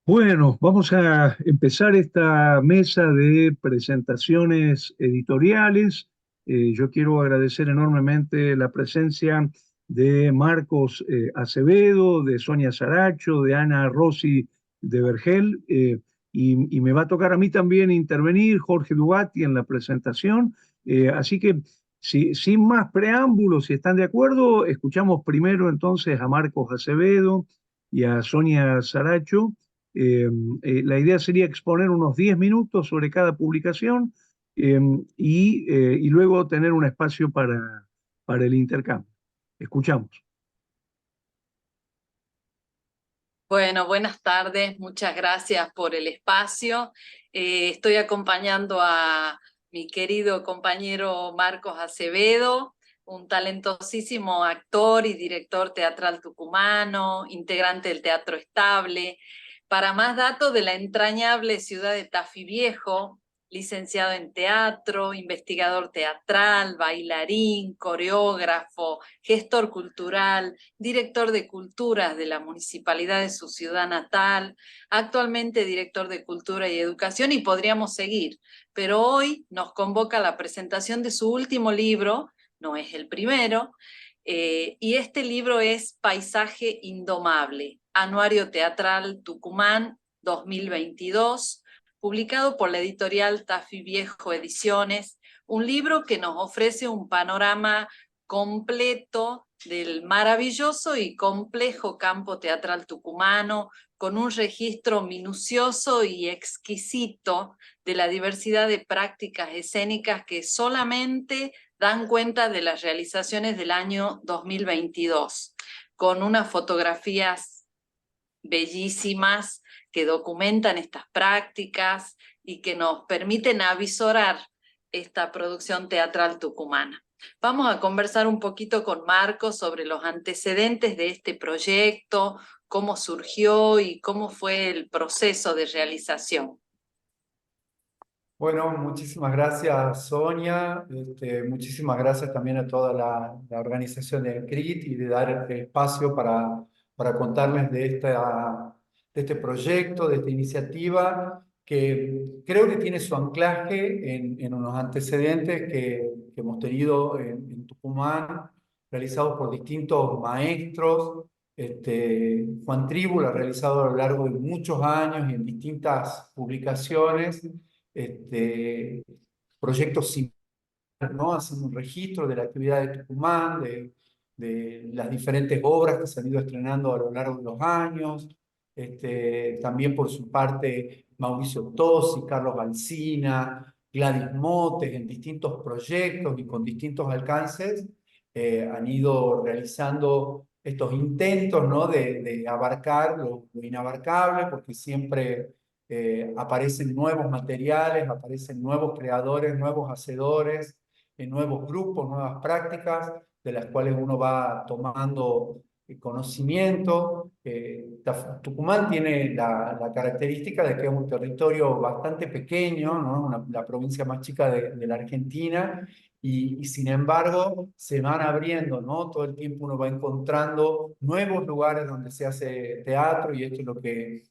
Bueno, vamos a empezar esta mesa de presentaciones editoriales. Yo quiero agradecer enormemente la presencia de Marcos Acevedo, de Sonia Saracho, de Ana Rossi de Vergel, y me va a tocar a mí también intervenir, Jorge Dugatti, en la presentación. Así que, sin más preámbulos, si están de acuerdo, escuchamos primero entonces a Marcos Acevedo y a Sonia Saracho. eh, la idea sería exponer unos 10 minutos sobre cada publicación, y luego tener un espacio para el intercambio. Escuchamos. Bueno, buenas tardes, muchas gracias por el espacio. Estoy acompañando a mi querido compañero Marcos Acevedo, un talentosísimo actor y director teatral tucumano, integrante del Teatro Estable. Para más datos de la entrañable ciudad de Tafí Viejo, licenciado en teatro, investigador teatral, bailarín, coreógrafo, gestor cultural, director de culturas de la municipalidad de su ciudad natal, actualmente director de cultura y educación, y podríamos seguir. Pero hoy nos convoca la presentación de su último libro, no es el primero, y este libro es Paisaje Indomable, Anuario Teatral Tucumán 2022, publicado por la editorial Tafí Viejo Ediciones, un libro que nos ofrece un panorama completo del maravilloso y complejo campo teatral tucumano, con un registro minucioso y exquisito de la diversidad de prácticas escénicas que solamente dan cuenta de las realizaciones del año 2022, con unas fotografías bellísimas que documentan estas prácticas y que nos permiten avisorar esta producción teatral tucumana. Vamos a conversar un poquito con Marcos sobre los antecedentes de este proyecto, cómo surgió y cómo fue el proceso de realización. Bueno, muchísimas gracias, Sonia. Muchísimas gracias también a toda la organización de CRIT y de dar el espacio para contarles de este proyecto, de esta iniciativa, que creo que tiene su anclaje en unos antecedentes que hemos tenido en Tucumán, realizados por distintos maestros. Juan Tribu lo ha realizado a lo largo de muchos años y en distintas publicaciones este, proyectos similares, ¿no? Haciendo un registro de la actividad de Tucumán, de las diferentes obras que se han ido estrenando a lo largo de los años. También por su parte Mauricio Tosi, Carlos Alsina, Gladys Motes, en distintos proyectos y con distintos alcances, han ido realizando estos intentos, ¿no? de abarcar lo inabarcable, porque siempre aparecen nuevos materiales, aparecen nuevos creadores, nuevos hacedores, nuevos grupos, nuevas prácticas, de las cuales uno va tomando conocimiento. Tucumán tiene la característica de que es un territorio bastante pequeño, ¿no? La provincia más chica de la Argentina, y sin embargo se van abriendo, ¿no? Todo el tiempo uno va encontrando nuevos lugares donde se hace teatro, y esto es lo que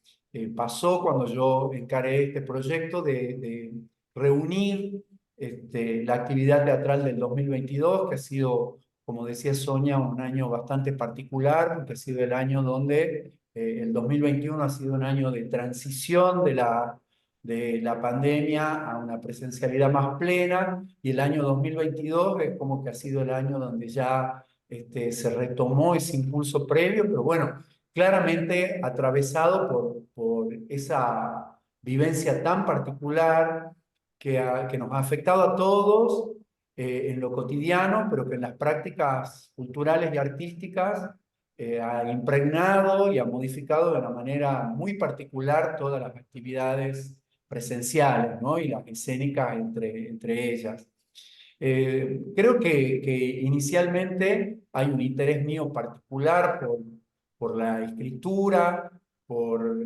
pasó cuando yo encaré este proyecto de reunir la actividad teatral del 2022, que ha sido, como decía Sonia, un año bastante particular, porque ha sido el año donde el 2021 ha sido un año de transición de la pandemia a una presencialidad más plena, y el año 2022 es como que ha sido el año donde ya se retomó ese impulso previo, pero bueno, claramente atravesado por esa vivencia tan particular que nos ha afectado a todos en lo cotidiano, pero que en las prácticas culturales y artísticas ha impregnado y ha modificado de una manera muy particular todas las actividades presenciales, ¿no? Y las escénicas entre ellas. Creo que inicialmente hay un interés mío particular por la escritura, por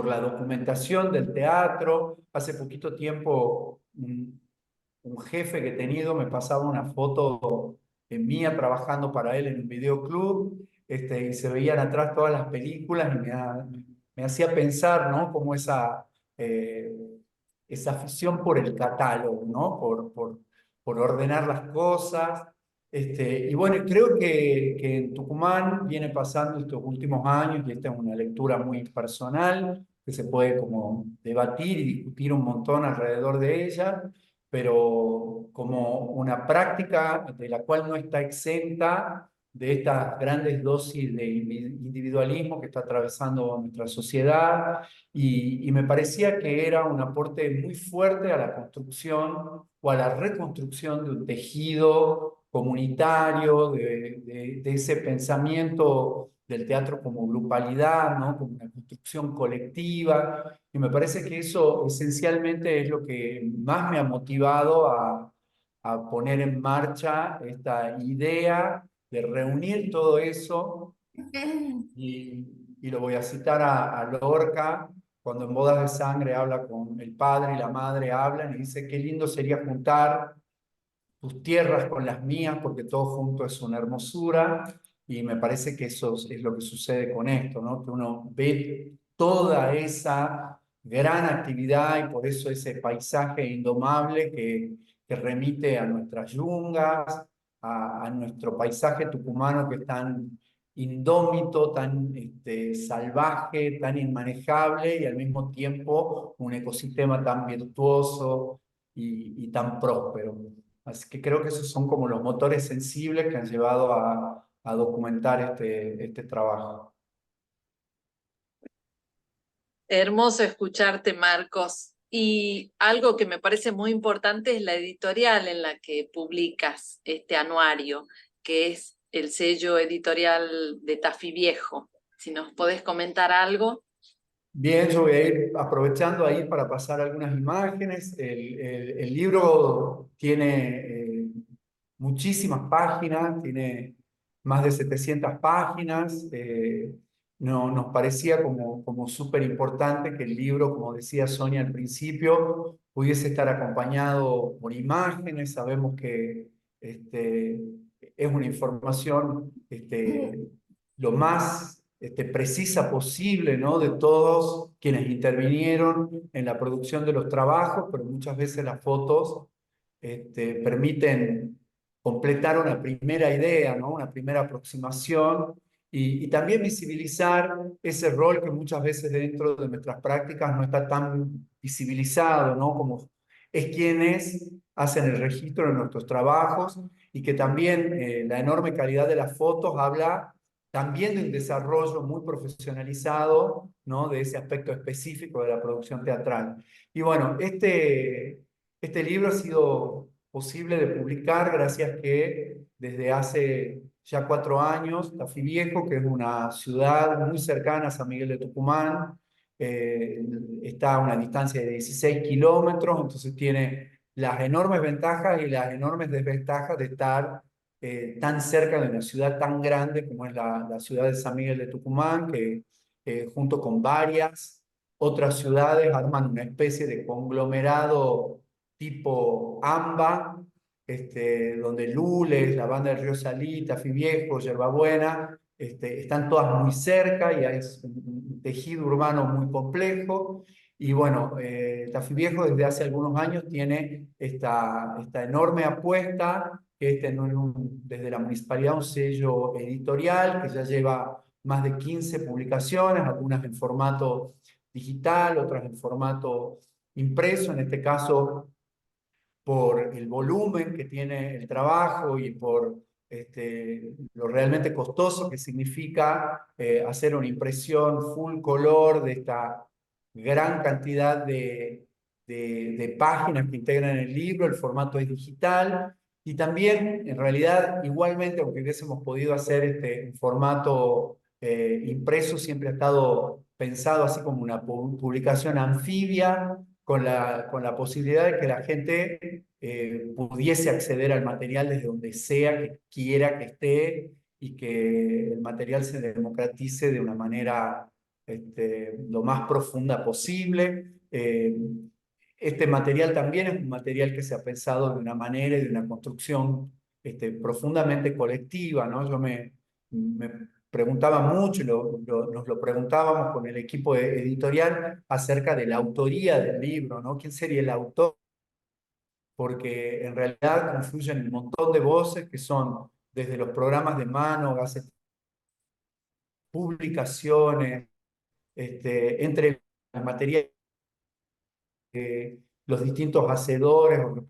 la documentación del teatro. Hace poquito tiempo un jefe que he tenido me pasaba una foto mía trabajando para él en un videoclub, y se veían atrás todas las películas y me hacía pensar, ¿no? Como esa afición por el catálogo, ¿no? Por ordenar las cosas. Y bueno, creo que en Tucumán viene pasando estos últimos años, y esta es una lectura muy personal, que se puede como debatir y discutir un montón alrededor de ella, pero como una práctica de la cual no está exenta de estas grandes dosis de individualismo que está atravesando nuestra sociedad, y me parecía que era un aporte muy fuerte a la construcción o a la reconstrucción de un tejido comunitario, de ese pensamiento del teatro como grupalidad, ¿no? Como una construcción colectiva, y me parece que eso esencialmente es lo que más me ha motivado a poner en marcha esta idea de reunir todo eso, y lo voy a citar a Lorca, cuando en Bodas de Sangre habla con el padre y la madre, hablan y dice, qué lindo sería juntar tus tierras con las mías, porque todo junto es una hermosura, y me parece que eso es lo que sucede con esto, ¿no? Que uno ve toda esa gran actividad y por eso ese paisaje indomable que remite a nuestras yungas, a nuestro paisaje tucumano que es tan indómito, tan salvaje, tan inmanejable y al mismo tiempo un ecosistema tan virtuoso y tan próspero. Así que creo que esos son como los motores sensibles que han llevado a documentar este trabajo. Hermoso escucharte, Marcos. Y algo que me parece muy importante es la editorial en la que publicas este anuario, que es el sello editorial de Tafí Viejo. Si nos podés comentar algo. Bien, yo voy a ir aprovechando ahí para pasar algunas imágenes. El libro tiene muchísimas páginas, tiene más de 700 páginas. Nos parecía como súper importante que el libro, como decía Sonia al principio, pudiese estar acompañado por imágenes. Sabemos que es una información lo más precisa posible, ¿no? De todos quienes intervinieron en la producción de los trabajos, pero muchas veces las fotos permiten completar una primera idea, ¿no? Una primera aproximación, y también visibilizar ese rol que muchas veces dentro de nuestras prácticas no está tan visibilizado, ¿no? Como es quienes hacen el registro de nuestros trabajos, y que también la enorme calidad de las fotos habla también de un desarrollo muy profesionalizado, ¿no? De ese aspecto específico de la producción teatral. Y bueno, este libro ha sido posible de publicar gracias que desde hace ya 4 años, Tafí Viejo, que es una ciudad muy cercana a San Miguel de Tucumán, está a una distancia de 16 kilómetros, entonces tiene las enormes ventajas y las enormes desventajas de estar tan cerca de una ciudad tan grande como es la ciudad de San Miguel de Tucumán, que junto con varias otras ciudades arman una especie de conglomerado tipo AMBA, donde Lules, la banda del Río Salí, Tafí Viejo, Yerbabuena, están todas muy cerca y es un tejido urbano muy complejo. Y bueno, Tafí Viejo desde hace algunos años tiene esta enorme apuesta, que desde la municipalidad un sello editorial que ya lleva más de 15 publicaciones, algunas en formato digital, otras en formato impreso, en este caso por el volumen que tiene el trabajo y por lo realmente costoso que significa hacer una impresión full color de esta gran cantidad de páginas que integran el libro. El formato es digital, y también, en realidad, igualmente, aunque hubiésemos podido hacer en formato impreso, siempre ha estado pensado así como una publicación anfibia, con la posibilidad de que la gente pudiese acceder al material desde donde sea que quiera que esté, y que el material se democratice de una manera lo más profunda posible. Este material también es un material que se ha pensado de una manera y de una construcción profundamente colectiva, ¿no? Yo me preguntaba mucho, nos lo preguntábamos con el equipo editorial acerca de la autoría del libro, ¿no? ¿Quién sería el autor? Porque en realidad confluyen un montón de voces que son desde los programas de mano, publicaciones, entre las materias, los distintos hacedores o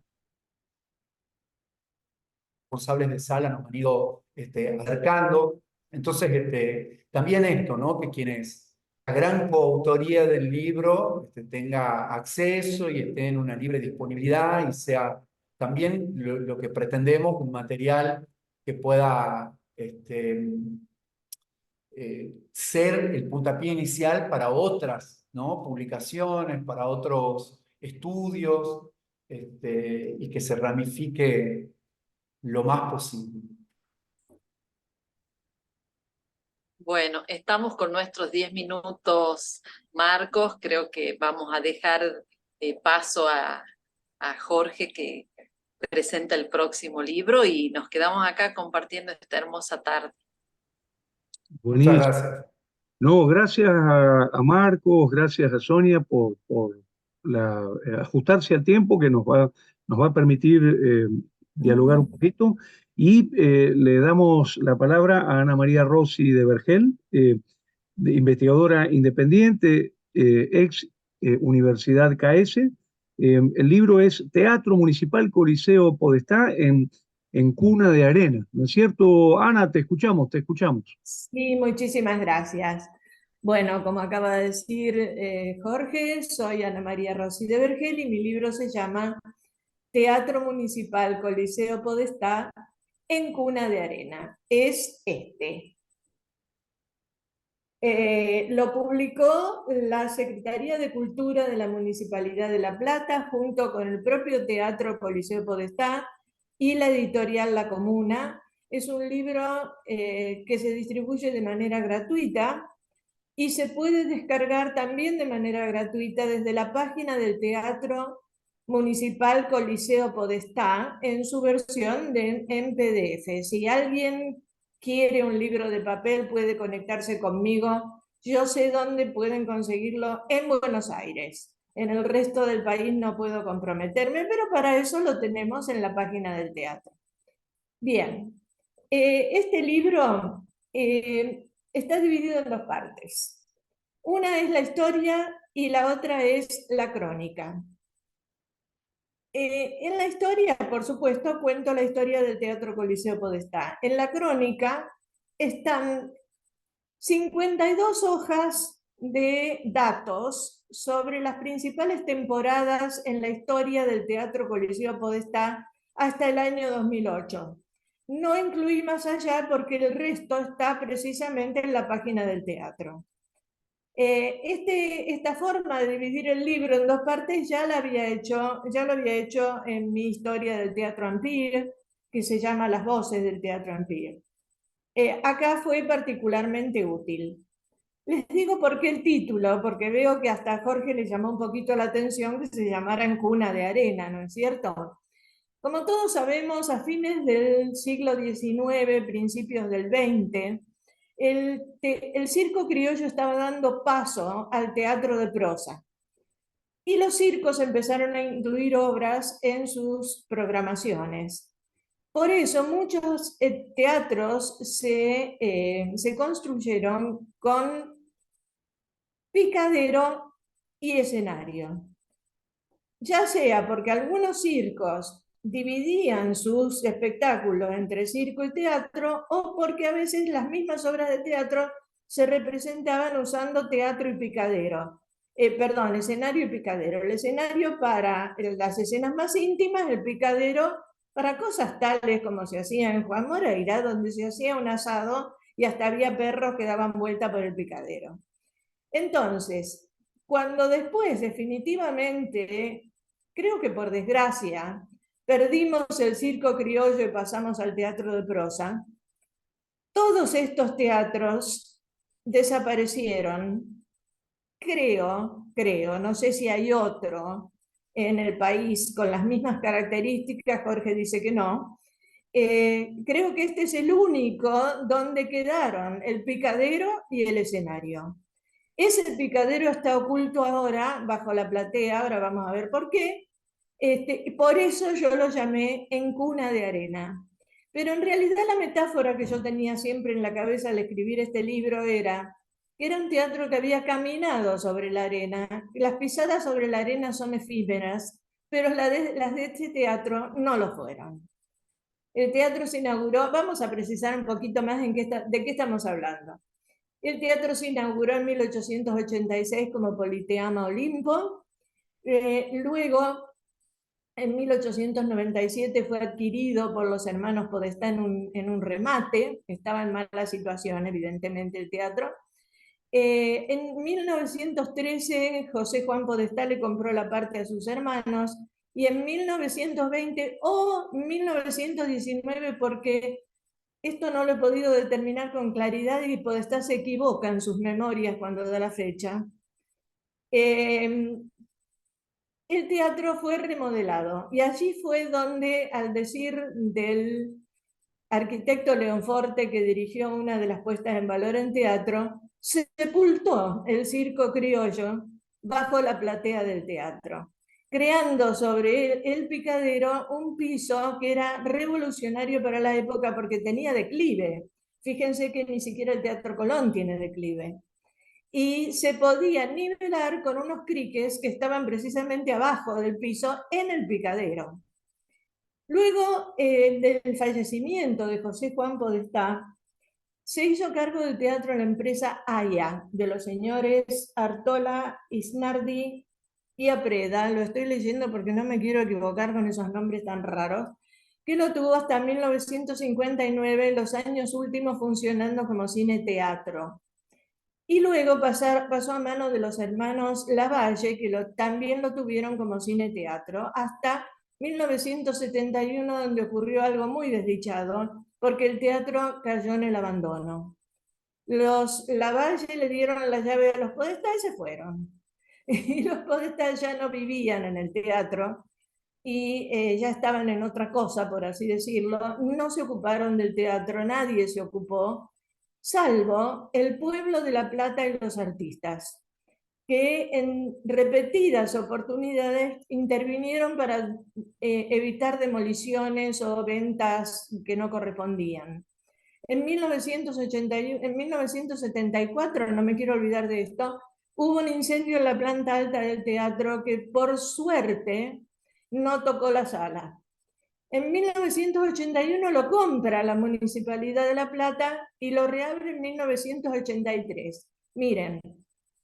responsables de sala nos han ido acercando. Entonces, también esto, ¿no? Que quienes la gran coautoría del libro tenga acceso y esté en una libre disponibilidad y sea también lo que pretendemos, un material que pueda ser el puntapié inicial para otras, ¿no? Publicaciones, para otros estudios, y que se ramifique lo más posible. Bueno, estamos con nuestros 10 minutos, Marcos. Creo que vamos a dejar paso a Jorge, que presenta el próximo libro, y nos quedamos acá compartiendo esta hermosa tarde. Muchas Buenísimo. gracias. No, gracias a Marcos, gracias a Sonia por ajustarse al tiempo que nos va a permitir dialogar un poquito. Y le damos la palabra a Ana María Rossi de Vergel, investigadora independiente, ex Universidad KS. El libro es Teatro Municipal Coliseo Podestá en Cuna de Arena. ¿No es cierto, Ana? Te escuchamos, te escuchamos. Sí, muchísimas gracias. Bueno, como acaba de decir Jorge, soy Ana María Rossi de Vergel y mi libro se llama Teatro Municipal Coliseo Podestá en Cuna de Arena. Es este. Lo publicó la Secretaría de Cultura de la Municipalidad de La Plata junto con el propio Teatro Coliseo Podestá y la editorial La Comuna. Es un libro que se distribuye de manera gratuita y se puede descargar también de manera gratuita desde la página del Teatro Municipal Coliseo Podestá en su versión en PDF. Si alguien quiere un libro de papel puede conectarse conmigo. Yo sé dónde pueden conseguirlo en Buenos Aires. En el resto del país no puedo comprometerme, pero para eso lo tenemos en la página del teatro. Bien, este libro está dividido en dos partes. Una es la historia y la otra es la crónica. En la historia, por supuesto, cuento la historia del Teatro Coliseo Podestá. En la crónica están 52 hojas de datos sobre las principales temporadas en la historia del Teatro Coliseo Podestá hasta el año 2008. No incluí más allá porque el resto está precisamente en la página del teatro. Esta forma de dividir el libro en dos partes ya lo había hecho en mi historia del Teatro Empire, que se llama Las voces del Teatro Empire. Acá fue particularmente útil. Les digo por qué el título, porque veo que hasta a Jorge le llamó un poquito la atención que se llamara En Cuna de Arena, ¿no es cierto? Como todos sabemos, a fines del siglo XIX, principios del XX, el circo criollo estaba dando paso al teatro de prosa. Y los circos empezaron a incluir obras en sus programaciones. Por eso muchos teatros se construyeron con picadero y escenario. Ya sea porque algunos circos dividían sus espectáculos entre circo y teatro, o porque a veces las mismas obras de teatro se representaban usando teatro y picadero. Perdón, escenario y picadero. El escenario para las escenas más íntimas, el picadero para cosas tales como se hacía en Juan Moreira, donde se hacía un asado y hasta había perros que daban vuelta por el picadero. Entonces, cuando después definitivamente, creo que por desgracia, perdimos el circo criollo y pasamos al teatro de prosa, todos estos teatros desaparecieron. Creo, no sé si hay otro en el país con las mismas características, Jorge dice que no, Creo que este es el único donde quedaron el picadero y el escenario. Ese picadero está oculto ahora bajo la platea, ahora vamos a ver por qué. Por eso yo lo llamé En Cuna de Arena. Pero en realidad la metáfora que yo tenía siempre en la cabeza al escribir este libro era que era un teatro que había caminado sobre la arena. Las pisadas sobre la arena son efímeras, pero las de este teatro no lo fueron. El teatro se inauguró, vamos a precisar un poquito más de qué estamos hablando. El teatro se inauguró en 1886 como Politeama Olimpo. Luego, en 1897 fue adquirido por los hermanos Podestá en un remate. Estaba en mala situación, evidentemente, el teatro. En 1913, José Juan Podestá le compró la parte a sus hermanos, y en 1920 o 1919, porque esto no lo he podido determinar con claridad y Podestá se equivoca en sus memorias cuando da la fecha, el teatro fue remodelado, y allí fue donde, al decir del arquitecto León Forte, que dirigió una de las puestas en valor en teatro, se sepultó el circo criollo bajo la platea del teatro, creando sobre el picadero un piso que era revolucionario para la época porque tenía declive. Fíjense que ni siquiera el Teatro Colón tiene declive. Y se podía nivelar con unos criques que estaban precisamente abajo del piso en el picadero. Luego del fallecimiento de José Juan Podestá, se hizo cargo del teatro en la empresa AIA, de los señores Artola, Isnardi y Apreda. Lo estoy leyendo porque no me quiero equivocar con esos nombres tan raros, que lo tuvo hasta 1959, los años últimos funcionando como cine-teatro. Y luego pasó a manos de los hermanos Lavalle, que también lo tuvieron como cine-teatro, hasta 1971, donde ocurrió algo muy desdichado, porque el teatro cayó en el abandono. Los Lavalle le dieron la llave a los Podestá y se fueron. Y los Podestá ya no vivían en el teatro y ya estaban en otra cosa, por así decirlo. No se ocuparon del teatro, nadie se ocupó, salvo el pueblo de La Plata y los artistas, que en repetidas oportunidades intervinieron para evitar demoliciones o ventas que no correspondían. En 1974, no me quiero olvidar de esto, hubo un incendio en la planta alta del teatro que por suerte no tocó la sala. En 1981 lo compra la Municipalidad de La Plata y lo reabre en 1983. Miren,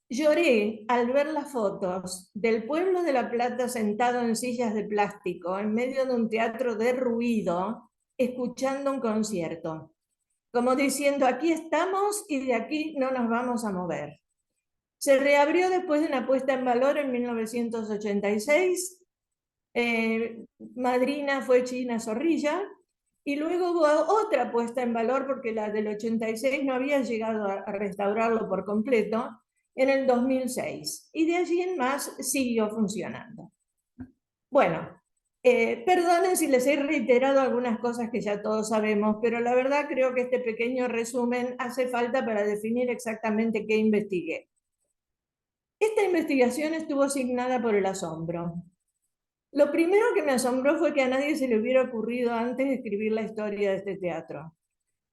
lloré al ver las fotos del pueblo de La Plata sentado en sillas de plástico en medio de un teatro derruido, escuchando un concierto, como diciendo, aquí estamos y de aquí no nos vamos a mover. Se reabrió después de una puesta en valor en 1986. Madrina fue China Zorrilla, y luego hubo otra puesta en valor porque la del 86 no había llegado a restaurarlo por completo en el 2006, y de allí en más siguió funcionando. Bueno, perdonen si les he reiterado algunas cosas que ya todos sabemos, pero la verdad creo que este pequeño resumen hace falta para definir exactamente qué investigué. Esta investigación estuvo asignada por el asombro. Lo primero que me asombró fue que a nadie se le hubiera ocurrido antes de escribir la historia de este teatro,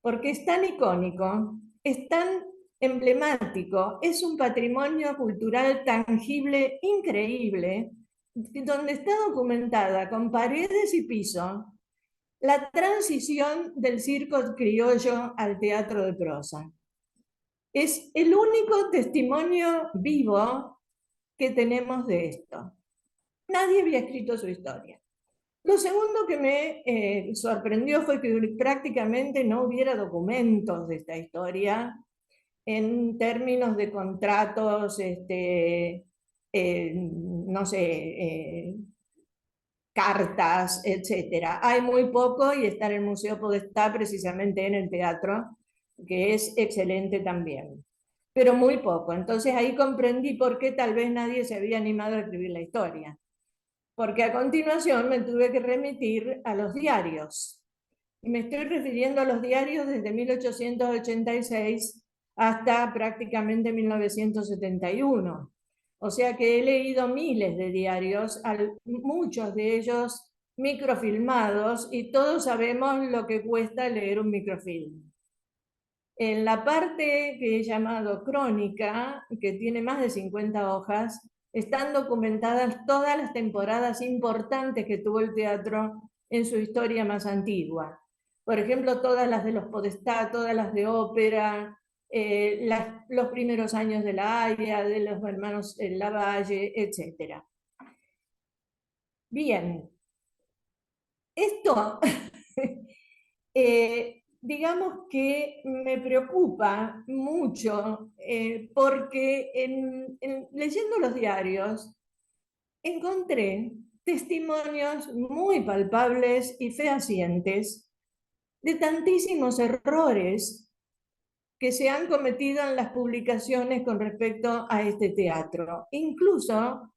porque es tan icónico, es tan emblemático, es un patrimonio cultural tangible increíble, donde está documentada con paredes y piso la transición del circo criollo al teatro de prosa. Es el único testimonio vivo que tenemos de esto. Nadie había escrito su historia. Lo segundo que me sorprendió fue que prácticamente no hubiera documentos de esta historia en términos de contratos, no sé, cartas, etc. Hay muy poco y está en el Museo Podestá, precisamente en el teatro, que es excelente también, pero muy poco. Entonces ahí comprendí por qué tal vez nadie se había animado a escribir la historia, porque a continuación me tuve que remitir a los diarios. Y me estoy refiriendo a los diarios desde 1886 hasta prácticamente 1971. O sea que he leído miles de diarios, muchos de ellos microfilmados, y todos sabemos lo que cuesta leer un microfilm. En la parte que he llamado crónica, que tiene más de 50 hojas, están documentadas todas las temporadas importantes que tuvo el teatro en su historia más antigua. Por ejemplo, todas las de los Podestá, todas las de ópera, los primeros años de la Haya, de los hermanos Lavalle, etc. Bien, esto digamos que me preocupa mucho porque leyendo los diarios encontré testimonios muy palpables y fehacientes de tantísimos errores que se han cometido en las publicaciones con respecto a este teatro, incluso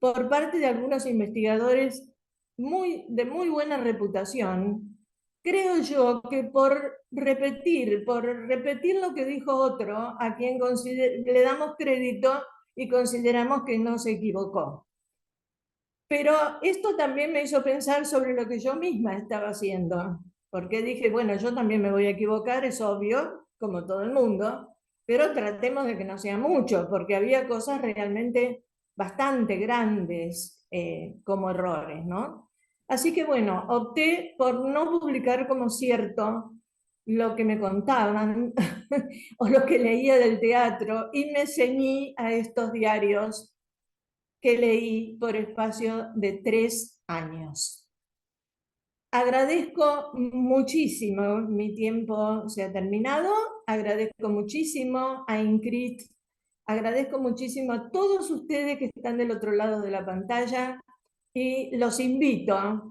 por parte de algunos investigadores de muy buena reputación. Creo yo que por repetir lo que dijo otro, a quien le damos crédito y consideramos que no se equivocó. Pero esto también me hizo pensar sobre lo que yo misma estaba haciendo, porque dije, bueno, yo también me voy a equivocar, es obvio, como todo el mundo, pero tratemos de que no sea mucho, porque había cosas realmente bastante grandes como errores, ¿no? Así que bueno, opté por no publicar como cierto lo que me contaban o lo que leía del teatro, y me ceñí a estos diarios que leí por espacio de 3 años. Agradezco muchísimo, mi tiempo se ha terminado, agradezco muchísimo a Ingrid, agradezco muchísimo a todos ustedes que están del otro lado de la pantalla, y los invito a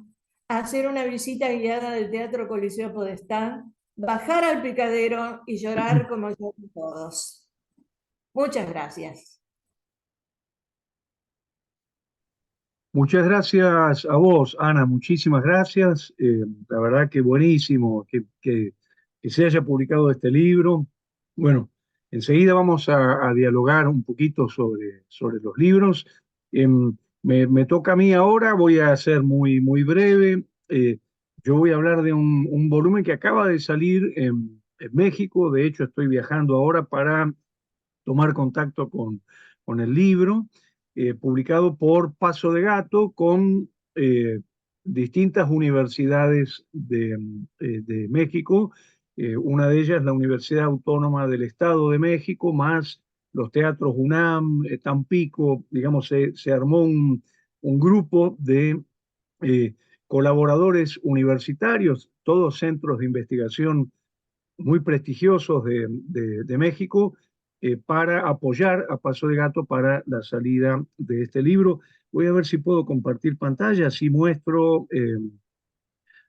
hacer una visita guiada del Teatro Coliseo Podestá, bajar al Picadero y llorar como lloran todos. Muchas gracias. Muchas gracias a vos, Ana, muchísimas gracias. La verdad que buenísimo que se haya publicado este libro. Bueno, enseguida vamos a dialogar un poquito sobre los libros. Me toca a mí ahora, voy a ser muy breve. Yo voy a hablar de un volumen que acaba de salir en México. De hecho, estoy viajando ahora para tomar contacto con el libro, publicado por Paso de Gato con distintas universidades de México. Una de ellas, la Universidad Autónoma del Estado de México, más los teatros UNAM, Tampico, digamos, se armó un grupo de colaboradores universitarios, todos centros de investigación muy prestigiosos de México, para apoyar a Paso de Gato para la salida de este libro. Voy a ver si puedo compartir pantalla, así muestro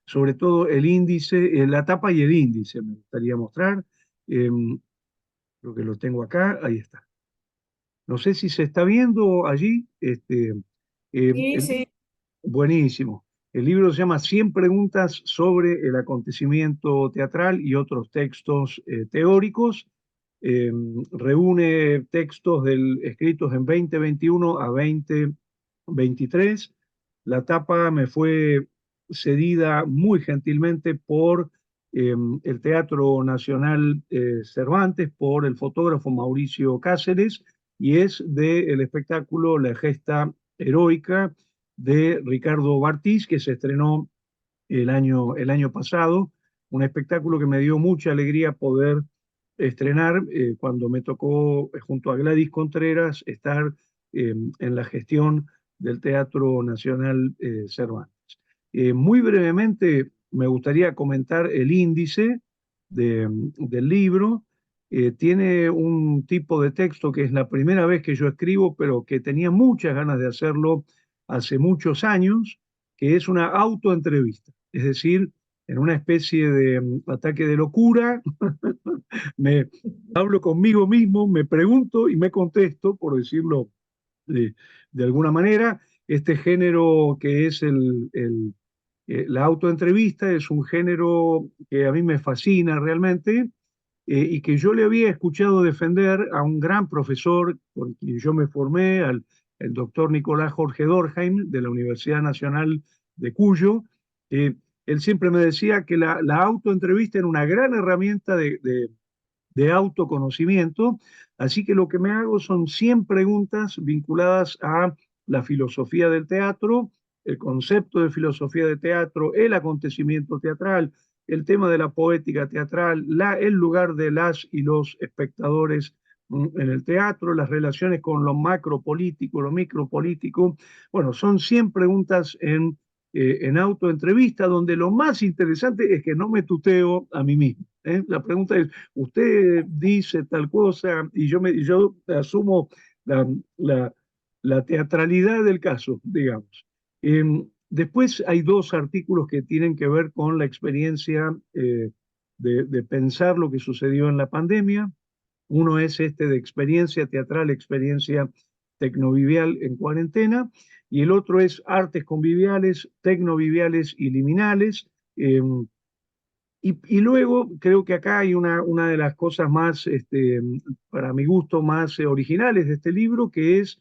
sobre todo el índice, la tapa y el índice me gustaría mostrar. Creo que lo tengo acá, ahí está. No sé si se está viendo allí. Sí, sí. Buenísimo. El libro se llama 100 preguntas sobre el acontecimiento teatral y otros textos teóricos. Reúne textos escritos en 2021 a 2023. La tapa me fue cedida muy gentilmente por el Teatro Nacional Cervantes, por el fotógrafo Mauricio Cáceres, y es del espectáculo La Gesta Heroica de Ricardo Bartís, que se estrenó el año pasado, un espectáculo que me dio mucha alegría poder estrenar cuando me tocó, junto a Gladys Contreras, estar en la gestión del Teatro Nacional Cervantes. Muy brevemente me gustaría comentar el índice del libro. Tiene un tipo de texto que es la primera vez que yo escribo, pero que tenía muchas ganas de hacerlo hace muchos años, que es una autoentrevista. Es decir, en una especie de ataque de locura, me hablo conmigo mismo, me pregunto y me contesto, por decirlo de alguna manera. Este género que es La autoentrevista es un género que a mí me fascina realmente y que yo le había escuchado defender a un gran profesor con quien yo me formé, el doctor Nicolás Jorge Dorheim, de la Universidad Nacional de Cuyo. Él siempre me decía que la autoentrevista era una gran herramienta de autoconocimiento, así que lo que me hago son 100 preguntas vinculadas a la filosofía del teatro, el concepto de filosofía de teatro, el acontecimiento teatral, el tema de la poética teatral, el lugar de las y los espectadores en el teatro, las relaciones con lo macropolítico, lo micropolítico. Bueno, son 100 preguntas en autoentrevista, donde lo más interesante es que no me tuteo a mí mismo. La pregunta es, usted dice tal cosa y yo asumo la, la, la teatralidad del caso, digamos. Después hay dos artículos que tienen que ver con la experiencia de pensar lo que sucedió en la pandemia. Uno es este de experiencia teatral, experiencia tecnovivial en cuarentena, y el otro es artes conviviales, tecnoviviales y liminales. Y luego creo que acá hay una de las cosas más, para mi gusto, más originales de este libro, que es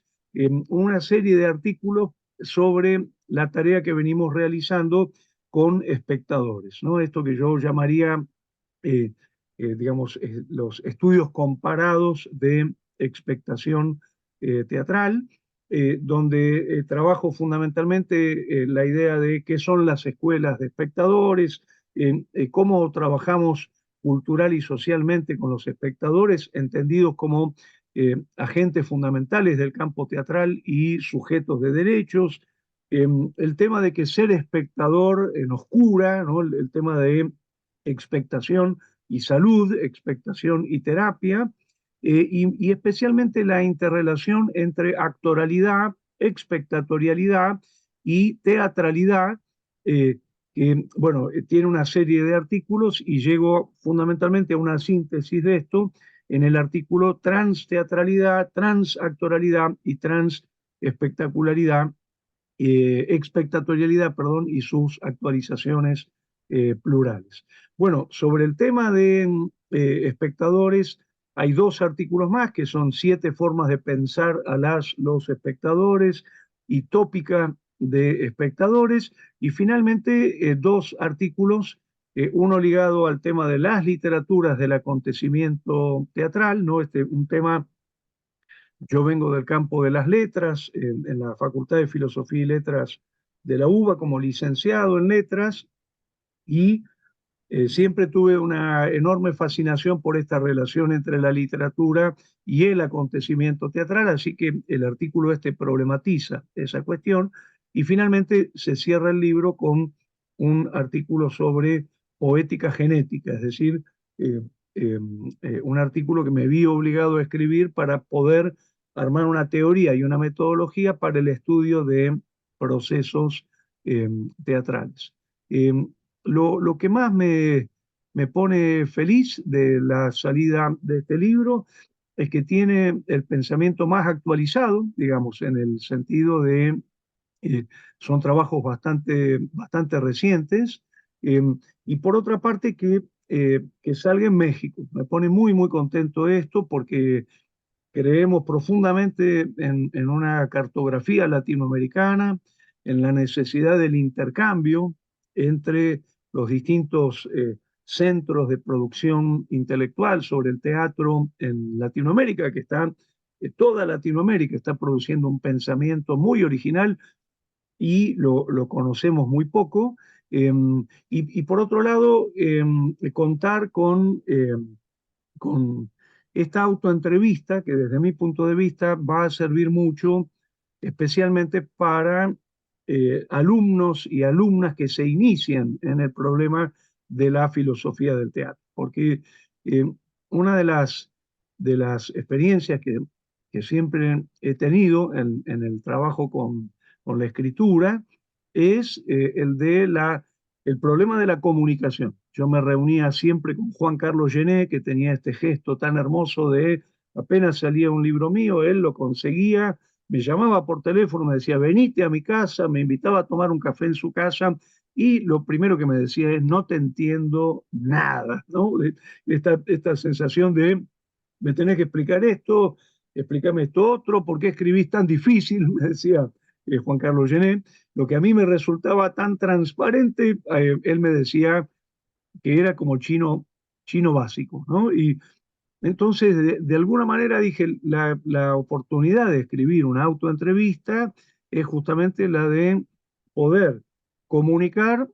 una serie de artículos sobre la tarea que venimos realizando con espectadores, ¿no? Esto que yo llamaría, eh, digamos, los estudios comparados de expectación teatral, donde trabajo fundamentalmente la idea de qué son las escuelas de espectadores, cómo trabajamos cultural y socialmente con los espectadores, entendidos como agentes fundamentales del campo teatral y sujetos de derechos. El tema de que ser espectador nos cura, ¿no? El tema de expectación y salud, expectación y terapia, y especialmente la interrelación entre actoralidad, expectatorialidad y teatralidad, que, bueno, tiene una serie de artículos y llego fundamentalmente a una síntesis de esto en el artículo Transteatralidad, Transactoralidad y Transespectacularidad, expectatorialidad, perdón, y sus actualizaciones plurales. Bueno, sobre el tema de espectadores, hay dos artículos más que son 7 formas de pensar a los espectadores y tópica de espectadores, y finalmente dos artículos, uno ligado al tema de las literaturas del acontecimiento teatral, ¿no? Un tema. Yo vengo del campo de las letras, en la Facultad de Filosofía y Letras de la UBA como licenciado en letras, y siempre tuve una enorme fascinación por esta relación entre la literatura y el acontecimiento teatral, así que el artículo este problematiza esa cuestión, y finalmente se cierra el libro con un artículo sobre poética genética, es decir, eh, eh, un artículo que me vi obligado a escribir para poder armar una teoría y una metodología para el estudio de procesos teatrales. Eh, lo que más me pone feliz de la salida de este libro es que tiene el pensamiento más actualizado, digamos, en el sentido de eh, son trabajos bastante recientes, eh, y por otra parte que salga en México. Me pone muy contento esto porque creemos profundamente en una cartografía latinoamericana, en la necesidad del intercambio entre los distintos centros de producción intelectual sobre el teatro en Latinoamérica, que están, toda Latinoamérica está produciendo un pensamiento muy original y lo conocemos muy poco. Y por otro lado, contar con esta autoentrevista que desde mi punto de vista va a servir mucho, especialmente para alumnos y alumnas que se inician en el problema de la filosofía del teatro. Porque una de las experiencias que siempre he tenido en el trabajo con la escritura es el problema de la comunicación. Yo me reunía siempre con Juan Carlos Gené, que tenía este gesto tan hermoso de apenas salía un libro mío, él lo conseguía, me llamaba por teléfono, me decía, venite a mi casa, me invitaba a tomar un café en su casa y lo primero que me decía es, no te entiendo nada, ¿no? Esta sensación de, me tenés que explicar esto, explícame esto otro, ¿por qué escribís tan difícil? Me decía Juan Carlos Gené. Lo que a mí me resultaba tan transparente, él me decía que era como chino básico, ¿no? Y entonces, de alguna manera dije, la oportunidad de escribir una autoentrevista es justamente la de poder comunicar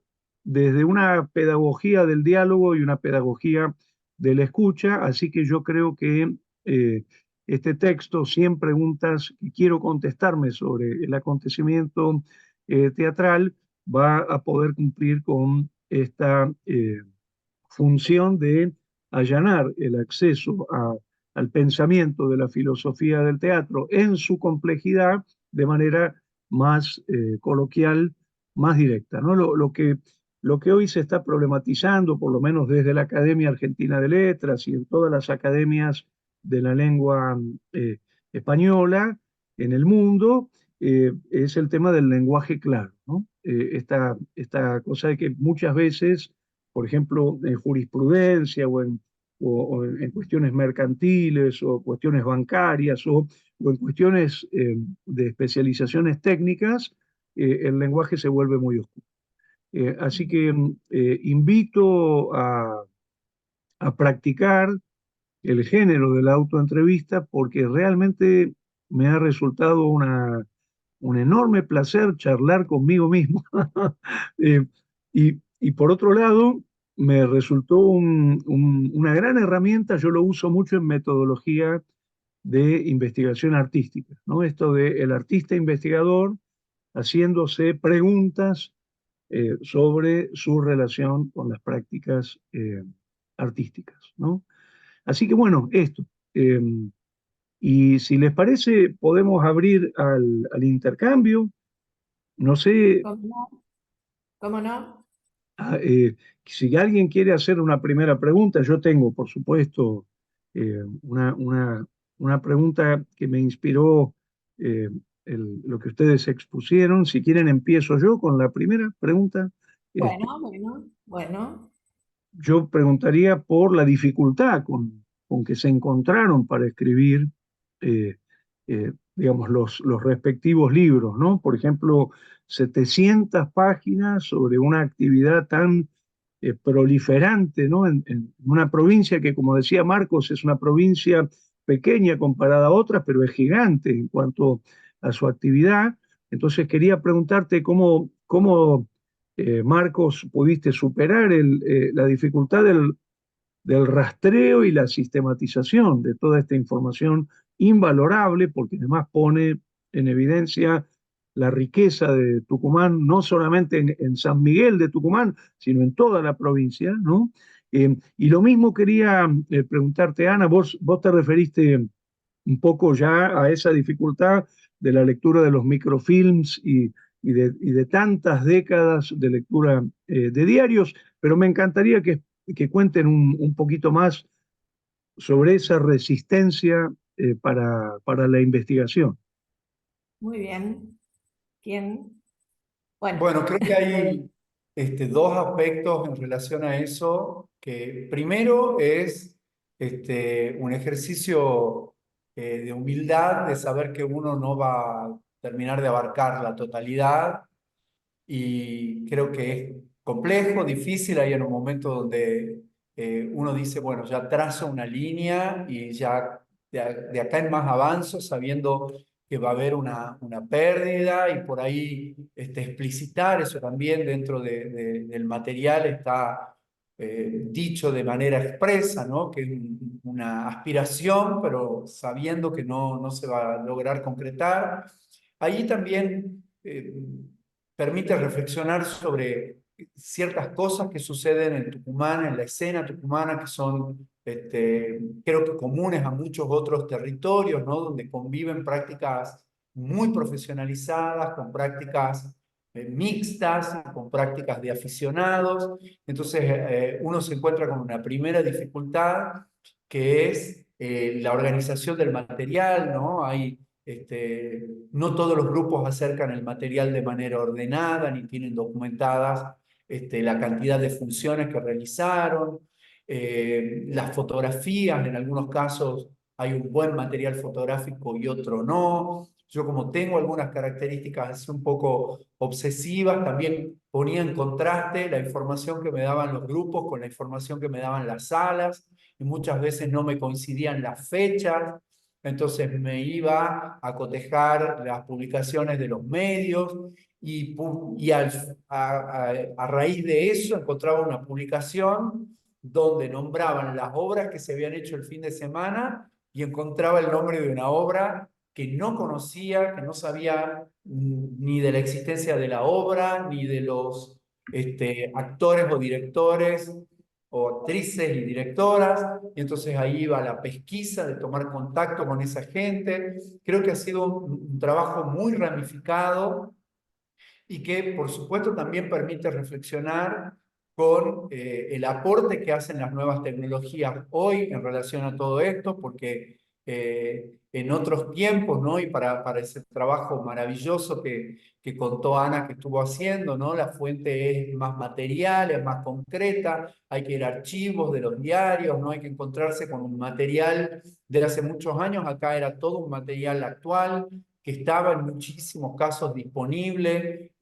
desde una pedagogía del diálogo y una pedagogía de la escucha, así que yo creo que este texto, 100 preguntas que quiero contestarme sobre el acontecimiento teatral, va a poder cumplir con esta función de allanar el acceso al pensamiento de la filosofía del teatro en su complejidad de manera más coloquial, más directa, ¿no? Lo que hoy se está problematizando, por lo menos desde la Academia Argentina de Letras y en todas las academias de la lengua española en el mundo, es el tema del lenguaje claro, ¿no? Esta cosa de que muchas veces, por ejemplo, en jurisprudencia o en cuestiones mercantiles o cuestiones bancarias o en cuestiones de especializaciones técnicas, el lenguaje se vuelve muy oscuro. Así que invito a practicar el género de la autoentrevista porque realmente me ha resultado un enorme placer charlar conmigo mismo. Eh, y por otro lado, me resultó una gran herramienta, yo lo uso mucho en metodología de investigación artística, ¿no? Esto de el artista investigador haciéndose preguntas sobre su relación con las prácticas artísticas, ¿no? Así que bueno, esto. Y si les parece, podemos abrir al intercambio. No sé, ¿Cómo no? ¿Cómo no? ah, si alguien quiere hacer una primera pregunta, yo tengo, por supuesto, una pregunta que me inspiró eh, lo que ustedes expusieron. Si quieren, empiezo yo con la primera pregunta. Este, Bueno. yo preguntaría por la dificultad con que se encontraron para escribir, digamos, los respectivos libros, ¿no? Por ejemplo, 700 páginas sobre una actividad tan proliferante, ¿no? En una provincia que, como decía Marcos, es una provincia pequeña comparada a otras, pero es gigante en cuanto a su actividad. Entonces quería preguntarte cómo Marcos, pudiste superar la dificultad del rastreo y la sistematización de toda esta información invalorable, porque además pone en evidencia la riqueza de Tucumán, no solamente en San Miguel de Tucumán, sino en toda la provincia, ¿no? Y lo mismo quería preguntarte, Ana, vos te referiste un poco ya a esa dificultad de la lectura de los microfilms y de tantas décadas de lectura de diarios, pero me encantaría que cuenten un poquito más sobre esa resistencia para la investigación. Muy bien. ¿Quién? Bueno, Bueno, creo que hay dos aspectos en relación a eso, que primero es un ejercicio de humildad, de saber que uno no va a terminar de abarcar la totalidad, y creo que es complejo, difícil. Hay en un momento donde uno dice, bueno, ya trazo una línea y ya de acá en más avanzo, sabiendo que va a haber una pérdida, y por ahí explicitar eso también dentro del material está dicho de manera expresa, ¿no? Que es una aspiración, pero sabiendo que no se va a lograr concretar. Allí también permite reflexionar sobre ciertas cosas que suceden en Tucumán, en la escena tucumana, que son, creo que comunes a muchos otros territorios, ¿no? Donde conviven prácticas muy profesionalizadas, con prácticas mixtas, con prácticas de aficionados. Entonces, uno se encuentra con una primera dificultad, que es la organización del material, ¿no? No todos los grupos acercan el material de manera ordenada ni tienen documentadas la cantidad de funciones que realizaron, las fotografías, en algunos casos hay un buen material fotográfico y otro no. Yo como tengo algunas características un poco obsesivas, también ponía en contraste la información que me daban los grupos con la información que me daban las salas, y muchas veces no me coincidían las fechas, entonces me iba a cotejar las publicaciones de los medios, y a raíz de eso encontraba una publicación donde nombraban las obras que se habían hecho el fin de semana y encontraba el nombre de una obra que no conocía, que no sabía ni de la existencia de la obra, ni de los actores o directores o actrices y directoras, y entonces ahí iba la pesquisa de tomar contacto con esa gente. Creo que ha sido un trabajo muy ramificado y que por supuesto también permite reflexionar con el aporte que hacen las nuevas tecnologías hoy en relación a todo esto, porque en otros tiempos, ¿no? Y para ese trabajo maravilloso que contó Ana que estuvo haciendo, ¿no? La fuente es más material, es más concreta, hay que ir a archivos de los diarios, ¿no? Hay que encontrarse con un material de hace muchos años, acá era todo un material actual, que estaba en muchísimos casos disponible,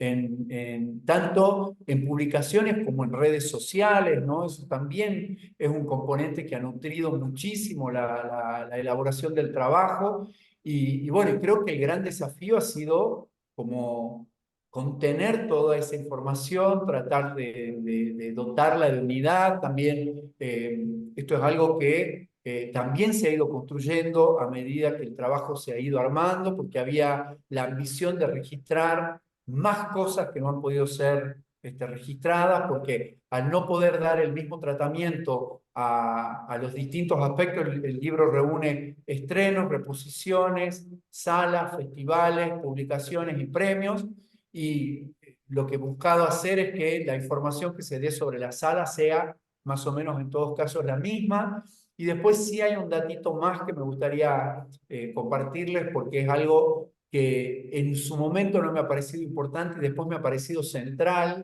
tanto en publicaciones como en redes sociales, ¿no? Eso también es un componente que ha nutrido muchísimo la elaboración del trabajo. Y bueno, creo que el gran desafío ha sido como contener toda esa información, tratar de dotarla de unidad. También esto es algo que también se ha ido construyendo a medida que el trabajo se ha ido armando, porque había la ambición de registrar más cosas que no han podido ser registradas, porque al no poder dar el mismo tratamiento a los distintos aspectos, el libro reúne estrenos, reposiciones, salas, festivales, publicaciones y premios, y lo que he buscado hacer es que la información que se dé sobre la sala sea más o menos en todos casos la misma. Y después sí hay un datito más que me gustaría compartirles, porque es algo que en su momento no me ha parecido importante y después me ha parecido central,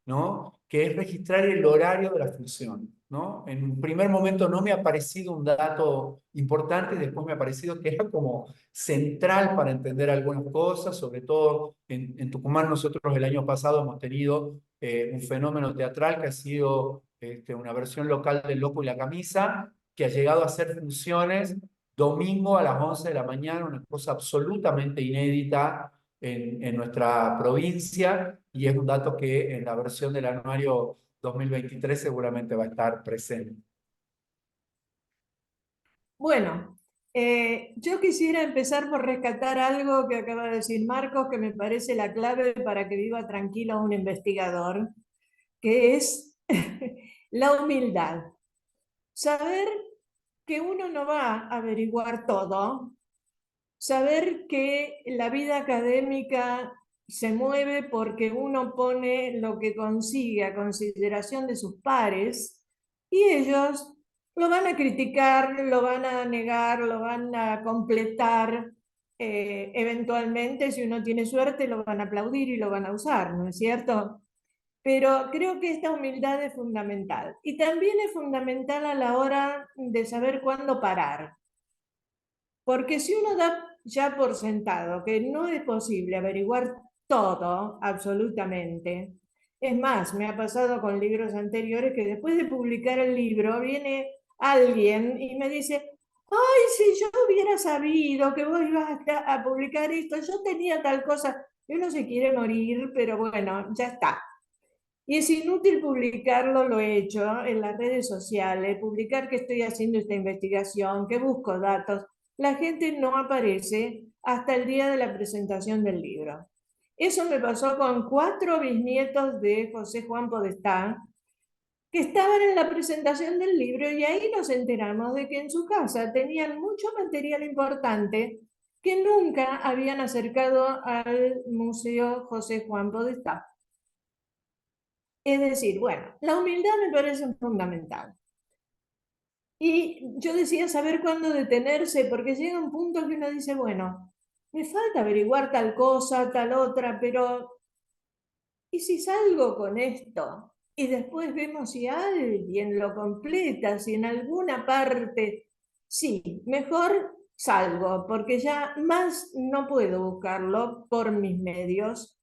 ¿no? Que es registrar el horario de la función, ¿no? En un primer momento no me ha parecido un dato importante, después me ha parecido que era como central para entender algunas cosas, sobre todo en Tucumán. Nosotros el año pasado hemos tenido un fenómeno teatral que ha sido una versión local del Loco y la Camisa, que ha llegado a hacer funciones domingo a las 11 de la mañana, una cosa absolutamente inédita en nuestra provincia, y es un dato que en la versión del anuario 2023 seguramente va a estar presente. Bueno, yo quisiera empezar por rescatar algo que acaba de decir Marcos, que me parece la clave para que viva tranquilo un investigador, que es la humildad. Saber que uno no va a averiguar todo, saber que la vida académica se mueve porque uno pone lo que consigue a consideración de sus pares, y ellos lo van a criticar, lo van a negar, lo van a completar, eventualmente, si uno tiene suerte, lo van a aplaudir y lo van a usar, ¿no es cierto? Pero creo que esta humildad es fundamental. Y también es fundamental a la hora de saber cuándo parar. Porque si uno da ya por sentado que no es posible averiguar todo, absolutamente, es más, me ha pasado con libros anteriores que después de publicar el libro viene alguien y me dice: ay, si yo hubiera sabido que vos ibas a publicar esto, yo tenía tal cosa. Y uno se quiere morir, pero bueno, ya está. Y es inútil publicarlo, lo he hecho en las redes sociales, publicar que estoy haciendo esta investigación, que busco datos. La gente no aparece hasta el día de la presentación del libro. Eso me pasó con 4 bisnietos de José Juan Podestá, que estaban en la presentación del libro, y ahí nos enteramos de que en su casa tenían mucho material importante que nunca habían acercado al Museo José Juan Podestá. Es decir, bueno, la humildad me parece fundamental. Y yo decía saber cuándo detenerse, porque llega un punto que uno dice, bueno, me falta averiguar tal cosa, tal otra, pero ¿y si salgo con esto? Y después vemos si alguien lo completa, si en alguna parte, sí, mejor salgo, porque ya más no puedo buscarlo por mis medios.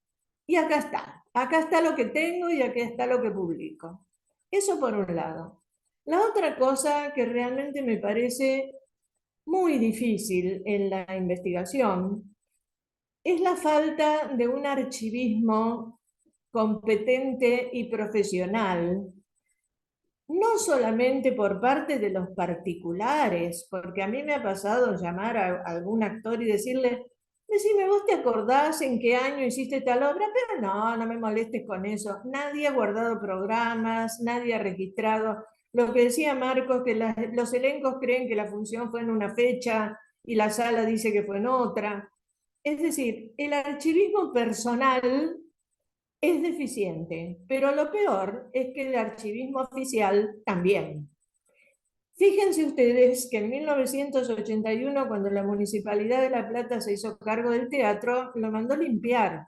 Y acá está lo que tengo y acá está lo que publico. Eso por un lado. La otra cosa que realmente me parece muy difícil en la investigación es la falta de un archivismo competente y profesional, no solamente por parte de los particulares, porque a mí me ha pasado llamar a algún actor y decirle, decime, ¿vos te acordás en qué año hiciste tal obra? Pero no, no me molestes con eso. Nadie ha guardado programas, nadie ha registrado. Lo que decía Marcos, que los elencos creen que la función fue en una fecha y la sala dice que fue en otra. Es decir, el archivismo personal es deficiente, pero lo peor es que el archivismo oficial también. Fíjense ustedes que en 1981, cuando la Municipalidad de La Plata se hizo cargo del teatro, lo mandó limpiar.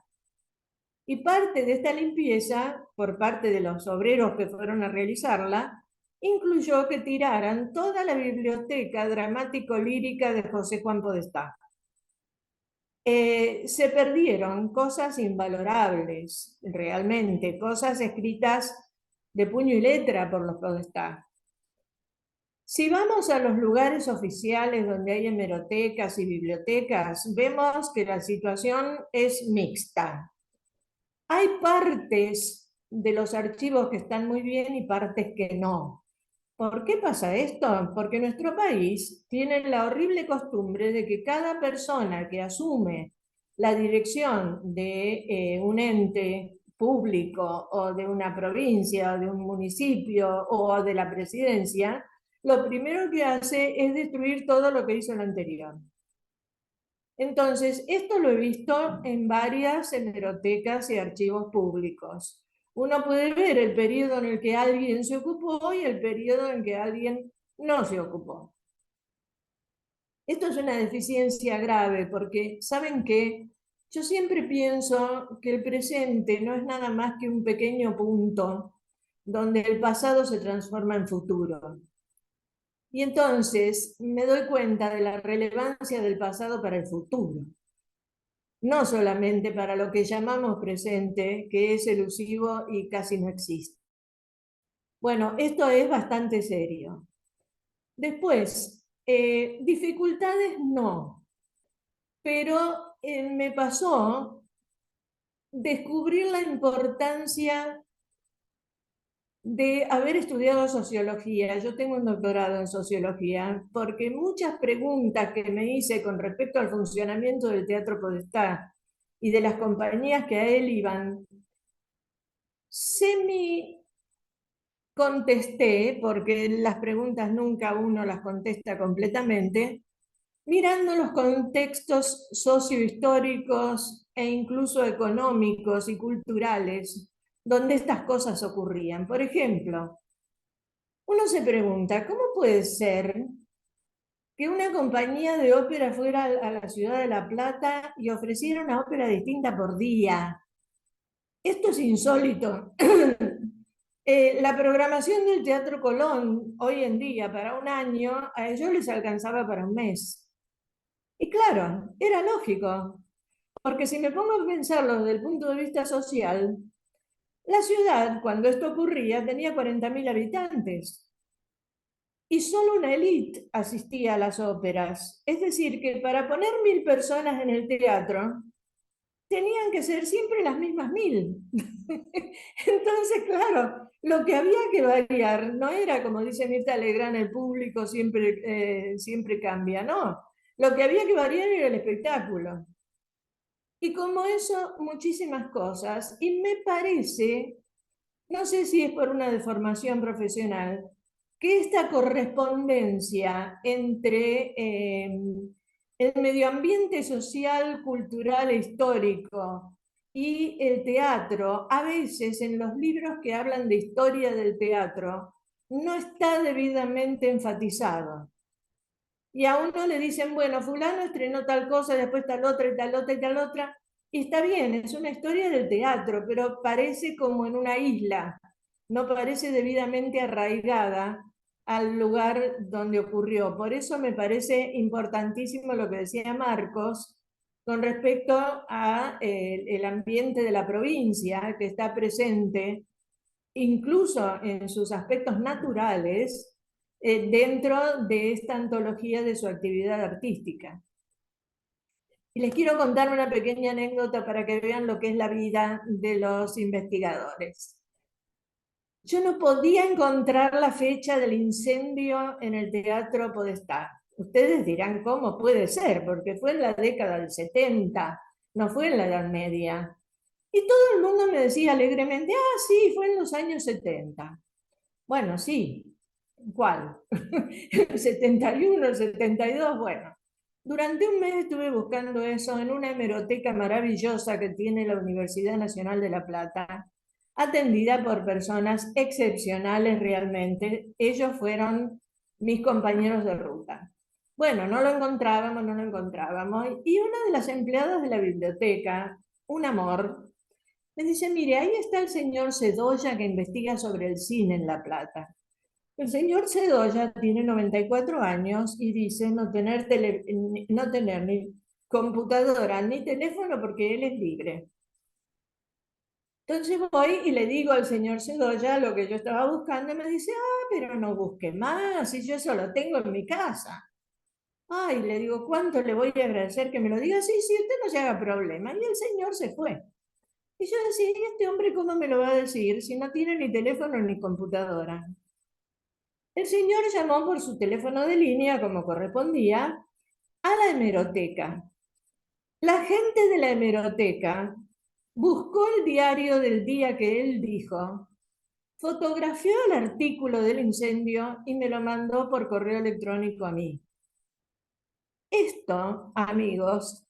Y parte de esta limpieza, por parte de los obreros que fueron a realizarla, incluyó que tiraran toda la biblioteca dramático-lírica de José Juan Podestá. Se perdieron cosas invalorables, realmente, cosas escritas de puño y letra por los Podestá. Si vamos a los lugares oficiales donde hay hemerotecas y bibliotecas, vemos que la situación es mixta. Hay partes de los archivos que están muy bien y partes que no. ¿Por qué pasa esto? Porque nuestro país tiene la horrible costumbre de que cada persona que asume la dirección de un ente público o de una provincia o de un municipio o de la presidencia, lo primero que hace es destruir todo lo que hizo el anterior. Entonces, esto lo he visto en varias hemerotecas y archivos públicos. Uno puede ver el periodo en el que alguien se ocupó y el periodo en que alguien no se ocupó. Esto es una deficiencia grave porque, ¿saben qué? Yo siempre pienso que el presente no es nada más que un pequeño punto donde el pasado se transforma en futuro. Y entonces me doy cuenta de la relevancia del pasado para el futuro. No solamente para lo que llamamos presente, que es elusivo y casi no existe. Bueno, esto es bastante serio. Después, dificultades no, pero me pasó descubrir la importancia de haber estudiado sociología. Yo tengo un doctorado en sociología, porque muchas preguntas que me hice con respecto al funcionamiento del Teatro Podestá y de las compañías que a él iban, semi contesté, porque las preguntas nunca uno las contesta completamente, mirando los contextos sociohistóricos e incluso económicos y culturales donde estas cosas ocurrían. Por ejemplo, uno se pregunta, ¿cómo puede ser que una compañía de ópera fuera a la ciudad de La Plata y ofreciera una ópera distinta por día? Esto es insólito. La programación del Teatro Colón hoy en día para un año, a ellos les alcanzaba para un mes. Y claro, era lógico, porque si me pongo a pensarlo desde el punto de vista social, la ciudad, cuando esto ocurría, tenía 40.000 habitantes y solo una élite asistía a las óperas. Es decir, que para poner 1.000 personas en el teatro, tenían que ser siempre las mismas 1.000. Entonces, claro, lo que había que variar no era, como dice Mirta Legrand, el público siempre cambia, no. Lo que había que variar era el espectáculo. Y como eso, muchísimas cosas. Y me parece, no sé si es por una deformación profesional, que esta correspondencia entre el medio ambiente social, cultural e histórico y el teatro, a veces en los libros que hablan de historia del teatro, no está debidamente enfatizado. Y a uno le dicen, bueno, fulano estrenó tal cosa, después tal otra y tal otra y tal otra, Y está bien, es una historia del teatro, pero parece como en una isla, no parece debidamente arraigada al lugar donde ocurrió. Por eso me parece importantísimo lo que decía Marcos con respecto a el ambiente de la provincia que está presente, incluso en sus aspectos naturales, dentro de esta antología de su actividad artística. Y les quiero contar una pequeña anécdota para que vean lo que es la vida de los investigadores. Yo no podía encontrar la fecha del incendio en el Teatro Podestá. Ustedes dirán, ¿cómo puede ser? Porque fue en la década del 70, no fue en la Edad Media. Y todo el mundo me decía alegremente, ah, sí, fue en los años 70. Bueno, sí, ¿cuál? ¿El 71, el 72? Bueno, durante un mes estuve buscando eso en una hemeroteca maravillosa que tiene la Universidad Nacional de La Plata, atendida por personas excepcionales realmente. Ellos fueron mis compañeros de ruta. Bueno, no lo encontrábamos, no lo encontrábamos. Y una de las empleadas de la biblioteca, un amor, me dice, mire, ahí está el señor Sedoya que investiga sobre el cine en La Plata. El señor Sedoya tiene 94 años y dice no tener ni computadora ni teléfono porque él es libre. Entonces voy y le digo al señor Sedoya lo que yo estaba buscando y me dice, ah, pero no busque más, y yo eso lo tengo en mi casa. Ay, le digo, ¿cuánto le voy a agradecer que me lo diga? Sí, sí, usted no se haga problema. Y el señor se fue. Y yo decía, ¿y este hombre cómo me lo va a decir si no tiene ni teléfono ni computadora? El señor llamó por su teléfono de línea, como correspondía, a la hemeroteca. La gente de la hemeroteca buscó el diario del día que él dijo, fotografió el artículo del incendio y me lo mandó por correo electrónico a mí. Esto, amigos,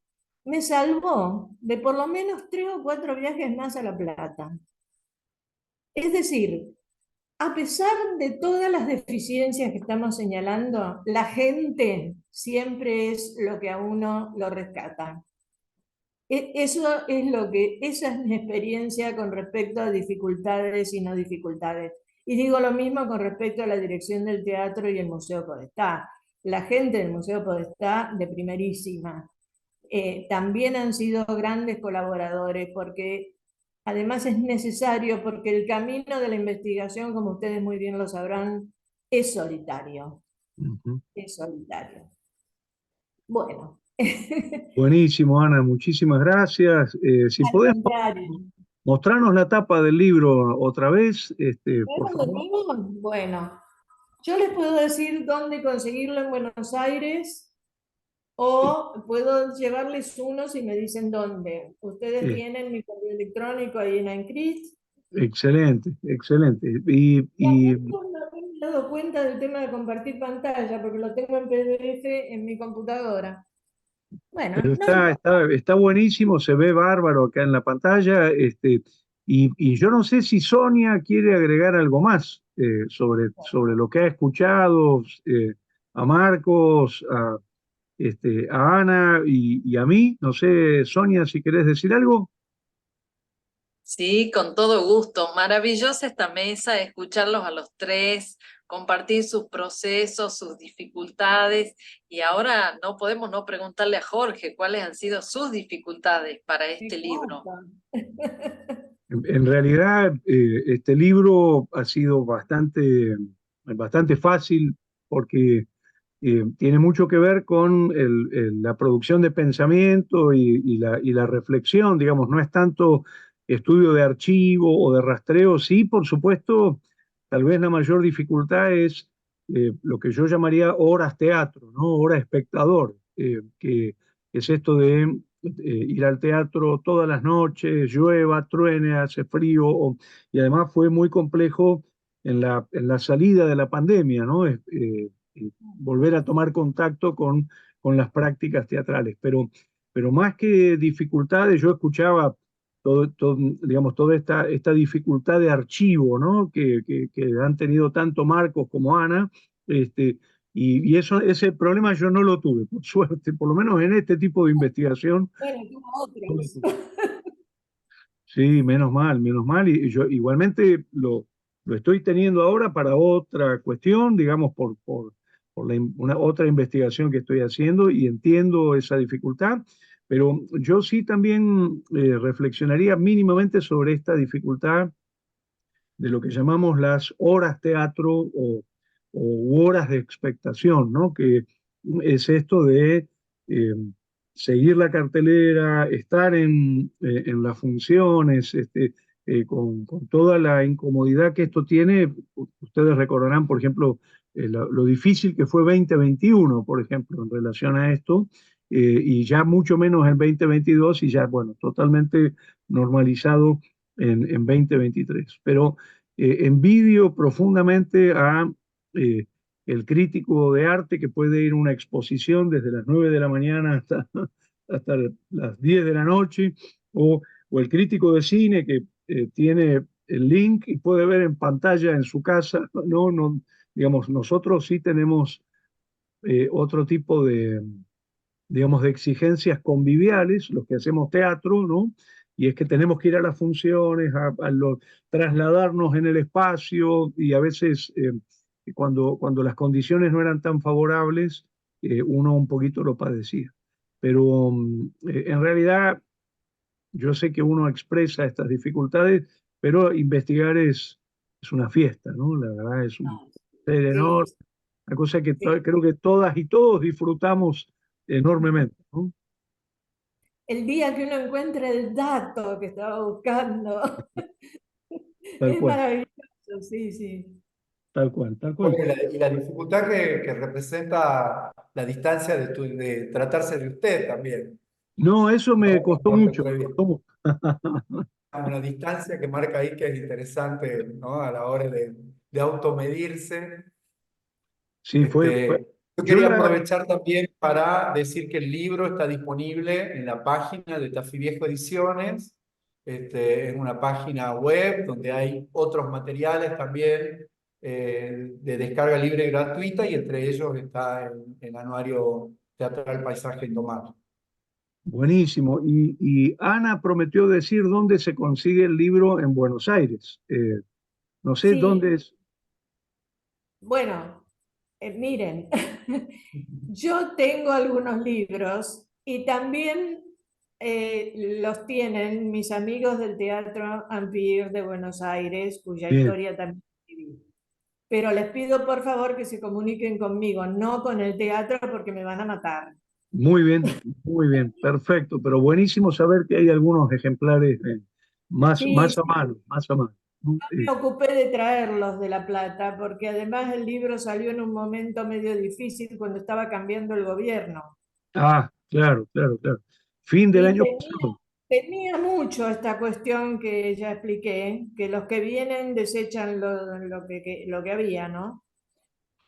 me salvó de por lo menos 3 o 4 viajes más a La Plata. Es decir, a pesar de todas las deficiencias que estamos señalando, la gente siempre es lo que a uno lo rescata. Eso es esa es mi experiencia con respecto a dificultades y no dificultades. Y digo lo mismo con respecto a la dirección del teatro y el Museo Podestá. La gente del Museo Podestá, de primerísima. También han sido grandes colaboradores porque además es necesario porque el camino de la investigación, como ustedes muy bien lo sabrán, es solitario. Es solitario. Bueno. Buenísimo, Ana, muchísimas gracias. Si podés mostrarnos la tapa del libro otra vez, por favor. Bueno, yo les puedo decir dónde conseguirlo en Buenos Aires o puedo llevarles uno si me dicen dónde. Ustedes tienen mi correo electrónico ahí en ANCRIT. Excelente, excelente. No me he dado cuenta del tema de compartir pantalla porque lo tengo en PDF en mi computadora. Bueno, Pero está buenísimo, se ve bárbaro acá en la pantalla. Y yo no sé si Sonia quiere agregar algo más sobre lo que ha escuchado, a Marcos, a Ana y a mí. No sé, Sonia, si querés decir algo. Sí, con todo gusto. Maravillosa esta mesa, escucharlos a los tres, compartir sus procesos, sus dificultades. Y ahora no podemos no preguntarle a Jorge cuáles han sido sus dificultades para este libro. En realidad, este libro ha sido bastante fácil porque tiene mucho que ver con la producción de pensamiento y la reflexión, digamos, no es tanto estudio de archivo o de rastreo, sí, por supuesto, tal vez la mayor dificultad es lo que yo llamaría horas teatro, ¿no? Hora espectador, que es esto de ir al teatro todas las noches, llueva, truene, hace frío, y además fue muy complejo en la salida de la pandemia, ¿no? Volver a tomar contacto con las prácticas teatrales. Pero más que dificultades, yo escuchaba digamos, toda esta dificultad de archivo, ¿no? Que han tenido tanto Marcos como Ana, y eso, ese problema yo no lo tuve, por suerte, por lo menos en este tipo de investigación. Bueno, como No lo otros. tuve. Sí, menos mal, y yo igualmente lo estoy teniendo ahora para otra cuestión, digamos, por una otra investigación que estoy haciendo y entiendo esa dificultad, pero yo sí también reflexionaría mínimamente sobre esta dificultad de lo que llamamos las horas teatro o horas de expectación, ¿no? Que es esto de eh, seguir la cartelera, estar en las funciones, con toda la incomodidad que esto tiene. Ustedes recordarán, por ejemplo, lo difícil que fue 2021, por ejemplo, en relación a esto, y ya mucho menos en 2022 y ya, bueno, totalmente normalizado en 2023. Pero envidio profundamente a eh, el crítico de arte que puede ir a una exposición desde las 9 de la mañana hasta las 10 de la noche, o el crítico de cine que tiene el link y puede ver en pantalla en su casa. No, no, digamos, nosotros sí tenemos otro tipo de, digamos, de exigencias conviviales, los que hacemos teatro, ¿no? Y es que tenemos que ir a las funciones, trasladarnos en el espacio y a veces cuando las condiciones no eran tan favorables, uno un poquito lo padecía. Pero en realidad yo sé que uno expresa estas dificultades, pero investigar es una fiesta, ¿no? La verdad es un placer Sí, enorme, una cosa que sí. creo que todas y todos disfrutamos enormemente, ¿no? El día que uno encuentra el dato que estaba buscando, Tal es cual, maravilloso, sí, sí. tal cual, tal cual. Bueno, y la dificultad que representa la distancia de tratarse de usted también, No, eso ¿no? me costó Por mucho, me entrevista. costó mucho. Una distancia que marca ahí que es interesante, ¿no? A la hora de automedirse. Sí, Yo yo quería la, aprovechar también para decir que el libro está disponible en la página de Tafí Viejo Ediciones. Es una página web donde hay otros materiales también de descarga libre y gratuita, y entre ellos está el Anuario Teatral Paisaje Indomable. buenísimo. Y Ana prometió decir dónde se consigue el libro en Buenos Aires. No sé Sí, dónde es. bueno, miren, yo tengo algunos libros y también los tienen mis amigos del Teatro Ampir de Buenos Aires, cuya Bien, historia también escribí. Pero les pido por favor que se comuniquen conmigo, no con el teatro porque me van a matar. muy bien, perfecto. Pero buenísimo saber que hay algunos ejemplares Sí, más a sí, mano, más a mano, ¿no? me ocupé de traerlos de La Plata porque además el libro salió en un momento medio difícil cuando estaba cambiando el gobierno. Claro, claro, claro. Fin del Y año pasado. tenía mucho esta cuestión que ya expliqué, que los que vienen desechan lo que había, ¿no?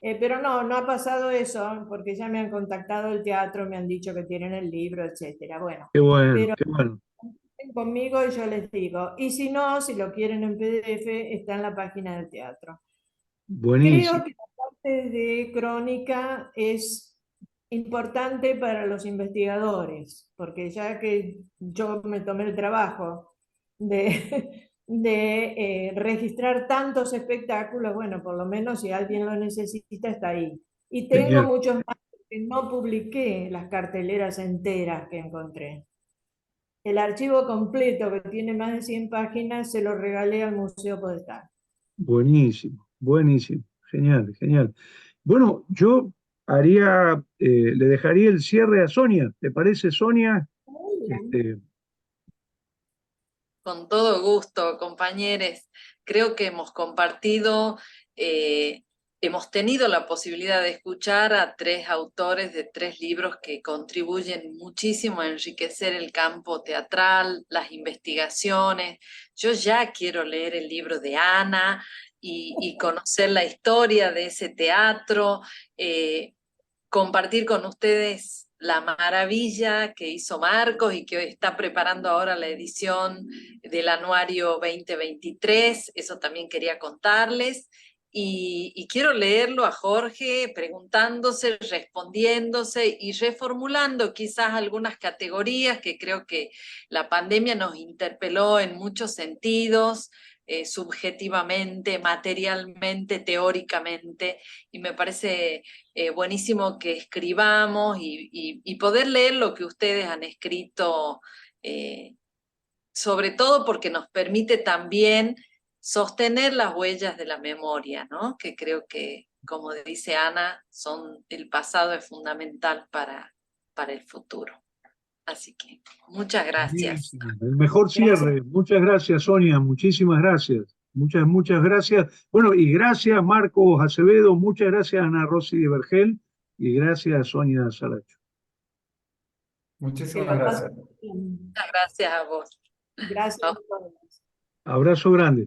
Pero no, no ha pasado eso, porque ya me han contactado el teatro, me han dicho que tienen el libro, etcétera. Bueno, Qué bueno, pero qué bueno. ven conmigo y yo les digo. Y si no, si lo quieren en PDF, está en la página del teatro. Buenísimo. Creo que la parte de crónica es importante para los investigadores, porque ya que yo me tomé el trabajo de registrar tantos espectáculos, bueno, por lo menos si alguien lo necesita, está ahí. Y tengo Genial. muchos más que no publiqué las carteleras enteras que encontré. El archivo completo, que tiene más de 100 páginas, se lo regalé al Museo Podestá. Buenísimo, buenísimo. Genial, genial. Bueno, yo le dejaría el cierre a Sonia. ¿Te parece, Sonia? Muy bien. Este, Con todo gusto, compañeros. Creo que hemos compartido, hemos tenido la posibilidad de escuchar a tres autores de tres libros que contribuyen muchísimo a enriquecer el campo teatral, las investigaciones. Yo ya quiero leer el libro de Ana y conocer la historia de ese teatro. Compartir con ustedes la maravilla que hizo Marcos y que está preparando ahora la edición del Anuario 2023, eso también quería contarles. y quiero leerlo a Jorge preguntándose, respondiéndose y reformulando quizás algunas categorías que creo que la pandemia nos interpeló en muchos sentidos, subjetivamente, materialmente, teóricamente, y me parece buenísimo que escribamos y poder leer lo que ustedes han escrito, sobre todo porque nos permite también sostener las huellas de la memoria, ¿no? Que creo que, como dice Ana, el pasado es fundamental para el futuro. Así que muchas gracias. Buenísimo. El mejor cierre. Muchas gracias, Sonia. Muchísimas gracias. Muchas gracias. Bueno, y gracias, Marcos Acevedo. Muchas gracias, Ana Rosy de Vergel. Y gracias, Sonia Saracho. Muchísimas gracias. Muchas gracias a vos. Gracias a todos. Abrazo grande.